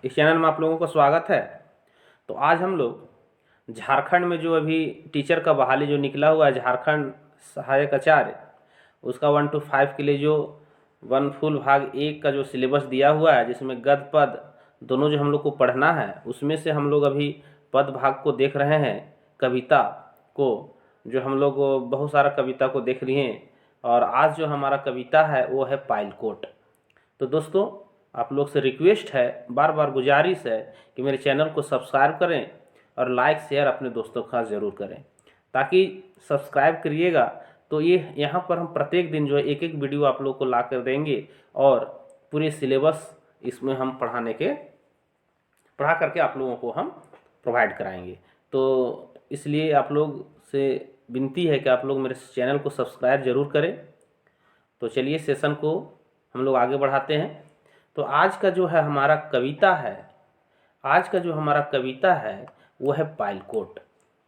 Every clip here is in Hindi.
इस चैनल में आप लोगों का स्वागत है। तो आज हम लोग झारखंड में जो अभी टीचर का बहाली जो निकला हुआ है, झारखंड सहायक आचार्य, उसका 1 to 5 के लिए जो वन फुल भाग 1 का जो सिलेबस दिया हुआ है, जिसमें गद्य पद दोनों जो हम लोग को पढ़ना है, उसमें से हम लोग अभी पद भाग को देख रहे हैं। कविता को जो हम लोग बहुत सारा कविता को देख लिए हैं, और आज जो हमारा कविता है वो है पाइलकोट। तो दोस्तों, आप लोग से रिक्वेस्ट है, बार बार गुजारिश है कि मेरे चैनल को सब्सक्राइब करें और लाइक शेयर अपने दोस्तों के साथ ज़रूर करें, ताकि सब्सक्राइब करिएगा तो ये यहाँ पर हम प्रत्येक दिन जो है एक एक वीडियो आप लोग को ला कर देंगे, और पूरे सिलेबस इसमें हम पढ़ा करके आप लोगों को हम प्रोवाइड कराएंगे। तो इसलिए आप लोग से विनती है कि आप लोग मेरे चैनल को सब्सक्राइब ज़रूर करें। तो चलिए सेशन को हम लोग आगे बढ़ाते हैं। तो आज का जो है हमारा कविता है, आज का जो हमारा कविता है वो है पाइलकोट।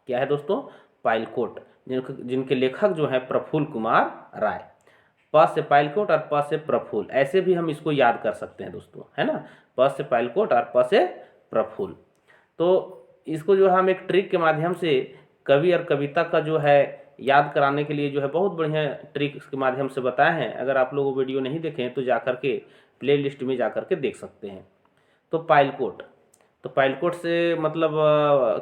क्या है दोस्तों? पाइलकोट, जिनके लेखक जो है प्रफुल्ल कुमार राय। प से पाइलकोट और प से प्रफुल्ल, ऐसे भी हम इसको याद कर सकते हैं दोस्तों, है ना। प से पाइलकोट और प से प्रफुल्ल। तो इसको जो हम एक ट्रिक के माध्यम से कवि और कविता का जो है याद कराने के लिए जो है बहुत बढ़िया ट्रिक के माध्यम से बताए हैं। अगर आप लोग वो वीडियो नहीं देखें तो जाकर के प्ले लिस्ट में जाकर के देख सकते हैं। तो पाइलकोट, तो पाइलकोट से मतलब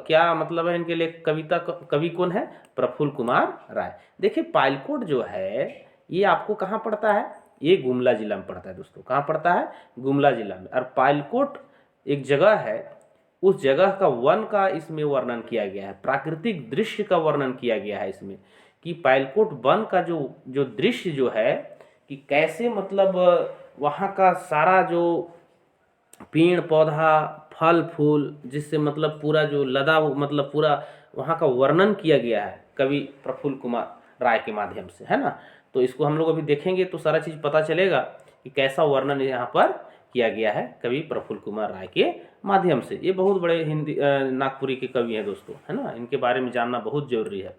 क्या मतलब है इनके लिए? कविता कवि कौन है? प्रफुल्ल कुमार राय। देखिए, पाइलकोट जो है ये आपको कहाँ पड़ता है? ये गुमला जिला में पड़ता है दोस्तों। कहाँ पड़ता है? गुमला जिला में। और पाइलकोट एक जगह है, उस जगह का वन का इसमें वर्णन किया गया है, प्राकृतिक दृश्य का वर्णन किया गया है इसमें, कि पाइलकोट वन का जो जो दृश्य जो है, कि कैसे मतलब वहाँ का सारा जो पेड़ पौधा फल फूल, जिससे मतलब पूरा जो लदा मतलब पूरा वहाँ का वर्णन किया गया है कवि प्रफुल्ल कुमार राय के माध्यम से, है ना। तो इसको हम लोग अभी देखेंगे तो सारा चीज़ पता चलेगा कि कैसा वर्णन यहाँ पर किया गया है कवि प्रफुल्ल कुमार राय के माध्यम से। ये बहुत बड़े हिंदी नागपुरी के कवि हैं दोस्तों, है ना। इनके बारे में जानना बहुत जरूरी है।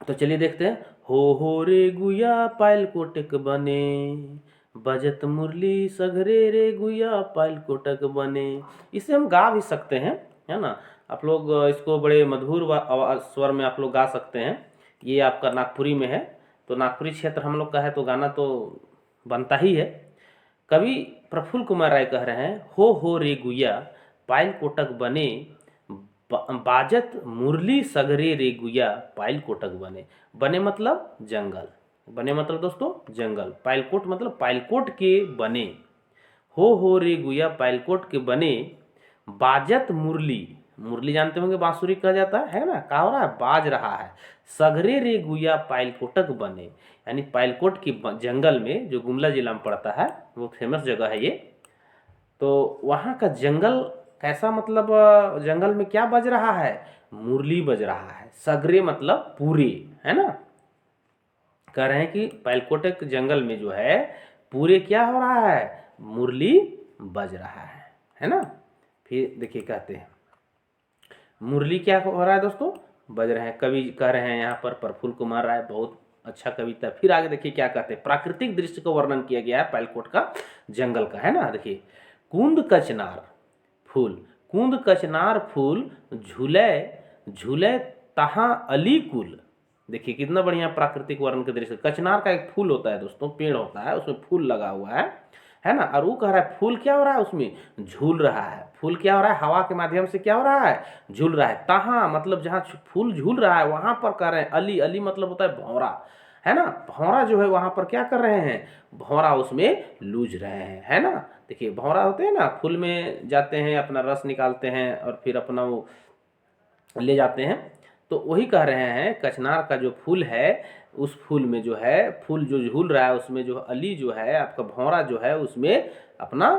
तो चलिए देखते हैं। हो रे गुया पाइलकोटक बने, बजत मुरली सघरे रे गुया पाइलकोटक बने। इसे हम गा भी सकते हैं, है ना। आप लोग इसको बड़े मधुर स्वर में आप लोग गा सकते हैं। ये आपका नागपुरी में है, तो नागपुरी क्षेत्र हम लोग का है, तो गाना तो बनता ही है। कवि प्रफुल्ल कुमार राय कह रहे हैं, हो रे गुया पाइलकोटक बने, बाजत मुरली सगरे रे गुया पाइलकोटक बने। बने मतलब जंगल, बने मतलब दोस्तों जंगल, पाइलकोट मतलब पाइलकोट के बने। हो रे गुया पाइलकोट के बने, बाजत मुरली, मुरली जानते होंगे बांसुरी कहा जाता है ना। कहा हो रहा है? बाज रहा है। सगरे रे गुया पाइलकोटक बने, यानी पाइलकोट की जंगल में, जो गुमला जिला में पड़ता है, वो फेमस जगह है ये। तो वहाँ का जंगल कैसा, मतलब जंगल में क्या बज रहा है? मुरली बज रहा है। सगरे मतलब पूरे, है ना। कह रहे हैं कि पाइलकोटक जंगल में जो है पूरे क्या हो रहा है? मुरली बज रहा है ना। फिर देखिए कहते हैं मुरली क्या हो रहा है दोस्तों? बज रहे हैं। कवि कह रहे हैं यहाँ पर प्रफुल्ल कुमार राय, बहुत अच्छा कविता। फिर आगे देखिए क्या कहते हैं। प्राकृतिक दृश्य का वर्णन किया गया है पाइलकोट का जंगल का, है ना। देखिए, कुंद कचनार फूल, कुंद कचनार फूल झूले झूले तहाँ अली कुल। देखिए कितना बढ़िया प्राकृतिक वर्णन के दृश्य। कचनार का एक फूल होता है दोस्तों, पेड़ होता है, उसमें फूल लगा हुआ है ना। और वो कह रहा है फूल क्या हो रहा है? उसमें झूल रहा है। फूल क्या हो रहा है? हवा के माध्यम से क्या हो रहा है? झूल रहा है। तहाँ मतलब जहाँ फूल झूल रहा है वहां पर कह रहे हैं अली, अली मतलब होता है भौरा, है ना। भौरा जो है वहां पर क्या कर रहे हैं? भौरा उसमें लूझ रहे हैं, है ना। देखिए भौरा होते हैं ना, फूल में जाते हैं, अपना रस निकालते हैं और फिर अपना वो ले जाते हैं। तो वही कह रहे हैं कचनार का जो फूल है, उस फूल में जो है फूल जो झूल रहा है, उसमें जो अली जो है आपका भौरा जो है उसमें अपना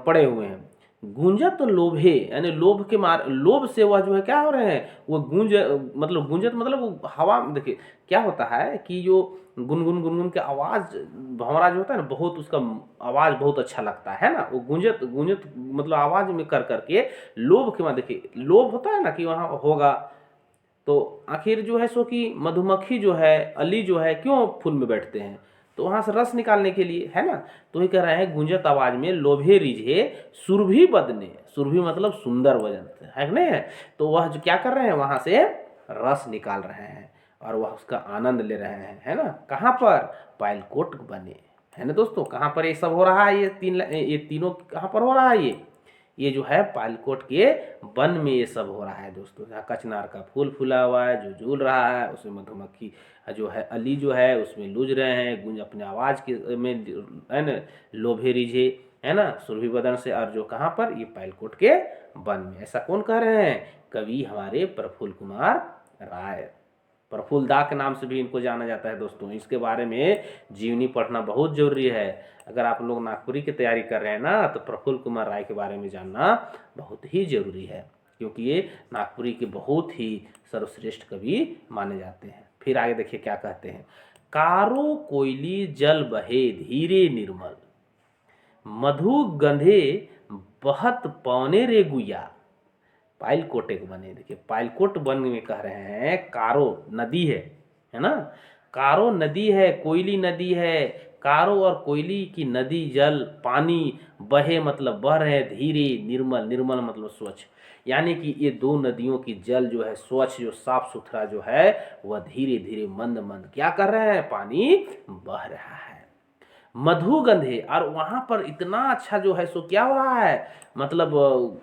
पड़े हुए हैं। गूंजत तो लोभे, यानी लोभ के लोभ से वह जो है क्या हो रहे हैं? वो मतलब गूंजत मतलब वो हवा। देखिए क्या होता है कि जो गुनगुन गुनगुन के आवाज़, भंवरा जो होता है ना, बहुत उसका आवाज़ बहुत अच्छा लगता है ना। वो गूंजत गूंजत मतलब आवाज़ में कर करके लोभ के बाद, देखिए लोभ होता है ना कि वहाँ होगा, तो आखिर जो है सो कि मधुमक्खी जो है, अली जो है, क्यों फूल में बैठते हैं? तो वहाँ से रस निकालने के लिए, है ना। तो ये कह रहे हैं गूंजत आवाज में लोभे रिझे सुरभि बदने, सुरभि मतलब सुंदर वजन है कि नहीं है। तो वह जो क्या कर रहे हैं वहाँ से रस निकाल रहे हैं और वह उसका आनंद ले रहे हैं, है ना। कहाँ पर, पायलकोट बने, है ना दोस्तों। कहाँ पर ये सब हो रहा है, ये तीनों कहाँ पर हो रहा है, ये जो है पायलकोट के वन में ये सब हो रहा है दोस्तों। जहाँ कचनार का फूल फूला हुआ है जो झूल रहा है, उसमें मधुमक्खी जो है अली जो है उसमें लूझ रहे हैं, गुंज अपने आवाज़ के में, है ना, लोभे रिझे, है ना, सुरभि बदन से। और जो कहाँ पर, ये पायलकोट के वन में। ऐसा कौन कह रहे हैं, कवि हमारे प्रफुल्ल कुमार राय। प्रफुल्ल दा के नाम से भी इनको जाना जाता है दोस्तों। इसके बारे में जीवनी पढ़ना बहुत जरूरी है। अगर आप लोग नागपुरी की तैयारी कर रहे हैं ना, तो प्रफुल्ल कुमार राय के बारे में जानना बहुत ही जरूरी है, क्योंकि ये नागपुरी के बहुत ही सर्वश्रेष्ठ कवि माने जाते हैं। फिर आगे देखिए क्या कहते हैं, कारो कोयली जल बहे धीरे निर्मल, मधु गंधे बहत पौने रे गुया। पायलकोट एक बने, देखिए पायलकोट वन में कह रहे हैं, कारो नदी है ना, कारो नदी है, कोयली नदी है। कारो और कोयली की नदी, जल पानी बहे मतलब बह रहे हैं, धीरे निर्मल, निर्मल मतलब स्वच्छ। यानी कि ये दो नदियों की जल जो है स्वच्छ, जो साफ सुथरा जो है, वह धीरे धीरे मंद मंद क्या कर रहे हैं, पानी बह रहा है। मधु गंधे, और वहां पर इतना अच्छा जो है सो क्या हो रहा है, मतलब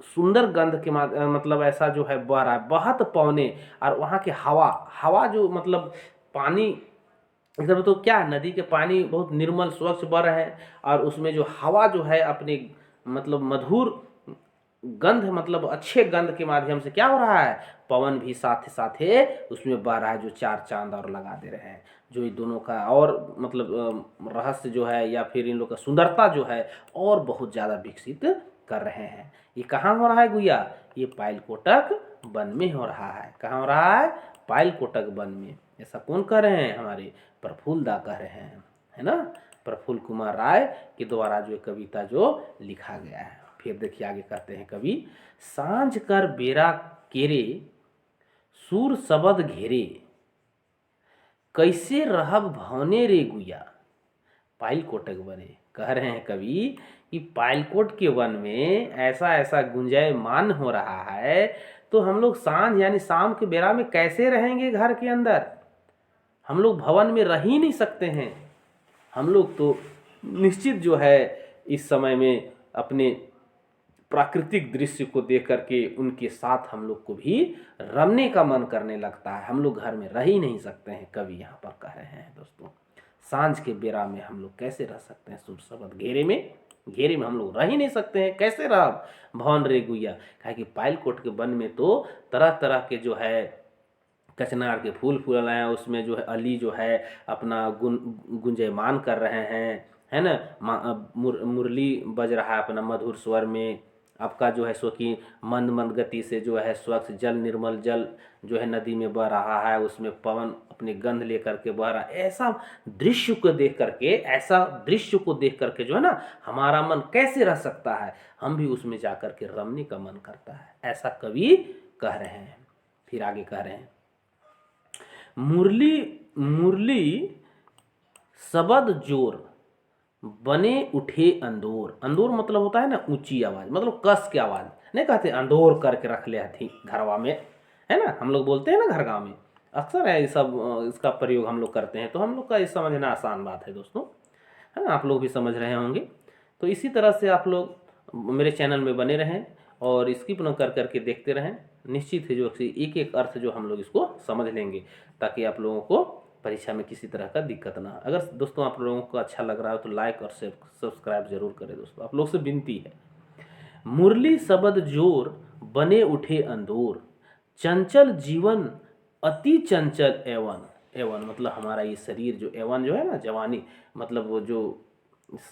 सुंदर गंध के मतलब ऐसा जो है बह रहा है, बहुत पौने। और वहाँ के हवा, हवा जो मतलब पानी, इधर तो क्या, नदी के पानी बहुत निर्मल स्वच्छ बह रहे हैं, और उसमें जो हवा जो है अपने मतलब मधुर गंध, मतलब अच्छे गंध के माध्यम से क्या हो रहा है, पवन भी साथ साथ उसमें बह रहा है, जो चार चांद और लगा दे रहे हैं। जो इन दोनों का और मतलब रहस्य जो है, या फिर इन लोग का सुंदरता जो है और बहुत ज़्यादा विकसित कर रहे हैं। ये कहाँ हो रहा है गुया, ये पायलकोटक वन में हो रहा है। कहाँ हो रहा है, पायलकोटक वन में। ऐसा कौन कह रहे हैं, हमारे प्रफुल्ल दा कह रहे हैं, है ना। प्रफुल्ल कुमार राय के द्वारा जो कविता जो लिखा गया है। फिर देखिए आगे कहते हैं कवि, सांझ कर बेरा केरे सूर सबद घेरे, कैसे रहब भवने रे गुया। पायलकोटक बने, कह रहे हैं कवि कि पायलकोट के वन में ऐसा ऐसा गुंजायमान हो रहा है, तो हम लोग सांझ यानी शाम के बेरा में कैसे रहेंगे घर के अंदर। हम लोग भवन में रह ही नहीं सकते हैं। हम लोग तो निश्चित जो है इस समय में अपने प्राकृतिक दृश्य को देख करके उनके साथ हम लोग को भी रमने का मन करने लगता है। हम लोग घर में रह ही नहीं सकते हैं, कवि यहाँ पर कह रहे हैं दोस्तों। सांझ के बेरा में हम लोग कैसे रह सकते हैं, सूर सबद घेरे में, घेरे में हम लोग रह ही नहीं सकते हैं, कैसे रह भवन रे गुया। कहा कि पायलकोट के वन में तो तरह तरह के जो है कचनार के फूल फूल रहे हैं, उसमें जो है अली जो है अपना गुंजयमान कर रहे हैं, है ना। मुरली बज रहा है अपना मधुर स्वर में। आपका जो है सो कि मंद मंद गति से जो है स्वच्छ जल, निर्मल जल जो है नदी में बह रहा है, उसमें पवन अपने गंध लेकर के बह रहा है। ऐसा दृश्य को देख करके, ऐसा दृश्य को देख करके जो है ना, हमारा मन कैसे रह सकता है, हम भी उसमें जाकर के रमने का मन करता है। ऐसा कवि कह रहे हैं। फिर आगे कह रहे हैं, मुरली मुरली सबद जोर बने उठे अंदोर। अंदोर मतलब होता है ना ऊंची आवाज, मतलब कस के आवाज, नहीं कहते अंदोर करके रख ले थी घरवा में, है ना। हम लोग बोलते हैं ना घर गाँव में अक्सर है ये सब, इसका प्रयोग हम लोग करते हैं, तो हम लोग का ये समझना आसान बात है दोस्तों, है ना। आप लोग भी समझ रहे होंगे। तो इसी तरह से आप लोग मेरे चैनल में बने रहें और स्किप न कर करके देखते रहें। निश्चित है जो एक एक अर्थ जो हम लोग इसको समझ लेंगे, ताकि आप लोगों को परीक्षा में किसी तरह का दिक्कत ना। अगर दोस्तों आप लोगों को अच्छा लग रहा है तो लाइक और सब्सक्राइब जरूर करें दोस्तों, आप लोग से विनती है। मुरली सबद जोर बने उठे अंदोर, चंचल जीवन अति चंचल एवन। एवन मतलब हमारा ये शरीर जो, एवन जो है ना जवानी, मतलब वो जो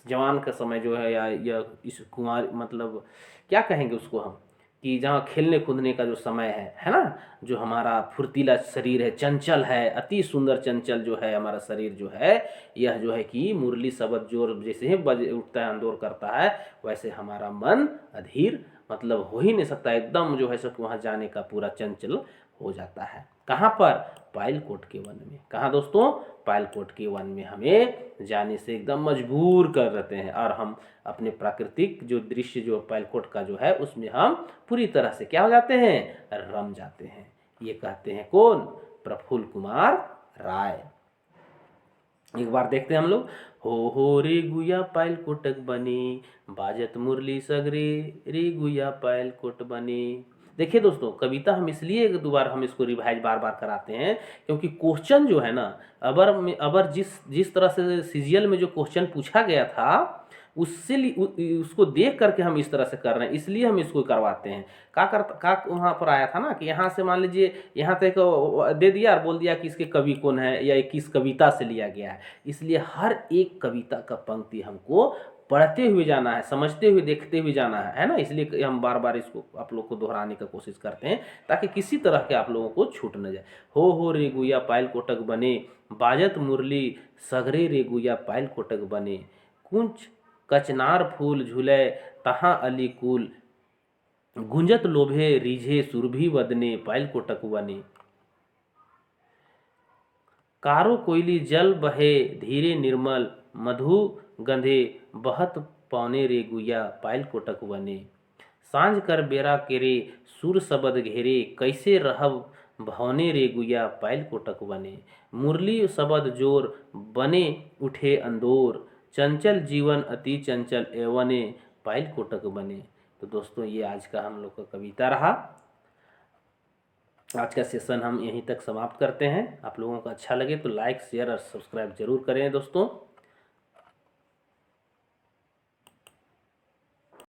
जवान का समय जो है, या इस कुमार मतलब क्या कहेंगे उसको हम, कि जहाँ खेलने कूदने का जो समय है ना, जो हमारा फुर्तीला शरीर है, चंचल है, अति सुंदर चंचल जो है हमारा शरीर जो है, यह जो है कि मुरली सबद जोर जैसे ही बज उठता है, अंदोर करता है, वैसे हमारा मन अधीर मतलब हो ही नहीं सकता, एकदम जो है सब वहाँ जाने का पूरा चंचल हो जाता है। कहाँ पर? पायलकोट के वन में। कहाँ दोस्तों? पायलकोट के वन में हमें जाने से एकदम मजबूर कर देते हैं और हम अपने प्राकृतिक जो दृश्य जो पायलकोट का जो है उसमें हम पूरी तरह से क्या हो जाते हैं? रम जाते हैं। ये कहते हैं कौन? प्रफुल्ल कुमार राय। एक बार देखते हैं हम लोग। हो रे गुया पायलकोटक बनी, बाजत मुरली सगरे रे गुया पायलकोट बनी। देखिए दोस्तों, कविता हम इसलिए एक दो बार हम इसको रिवाइज बार बार कराते हैं क्योंकि क्वेश्चन जो है ना, अबर जिस जिस तरह से सीजीएल में जो क्वेश्चन पूछा गया था उससे उसको देख करके हम इस तरह से कर रहे हैं, इसलिए हम इसको करवाते हैं। का वहाँ पर आया था ना कि यहाँ से मान लीजिए यहाँ तक दे दिया और बोल दिया कि इसके कवि कौन है या किस कविता से लिया गया है। इसलिए हर एक कविता का पंक्ति हमको पढ़ते हुए जाना है, समझते हुए देखते हुए जाना है ना। इसलिए हम बार बार इसको आप लोग को दोहराने का कोशिश करते हैं ताकि किसी तरह के आप लोगों को छूट न जाए। हो रे गुया पायल कोटक बने, बाजत मुरली सगरे रे गुया पायल कोटक बने, कुंच कचनार फूल झूले तहाँ अली कुल, गुंजत लोभे रिझे सुरभि वदने पायल कोटक बने, कारो कोयली जल बहे धीरे निर्मल, मधु गंधे बहत पौने रे गुया पायल कोटक बने, सांझ कर बेरा केरे सुर सबद घेरे, कैसे रहब भवने रे गुया पायल कोटक बने, मुरली सबद जोर बने उठे अंदोर, चंचल जीवन अति चंचल एवने पायल कोटक बने। तो दोस्तों, ये आज का हम लोग का कविता रहा। आज का सेशन हम यहीं तक समाप्त करते हैं। आप लोगों को अच्छा लगे तो लाइक शेयर और सब्सक्राइब जरूर करें दोस्तों।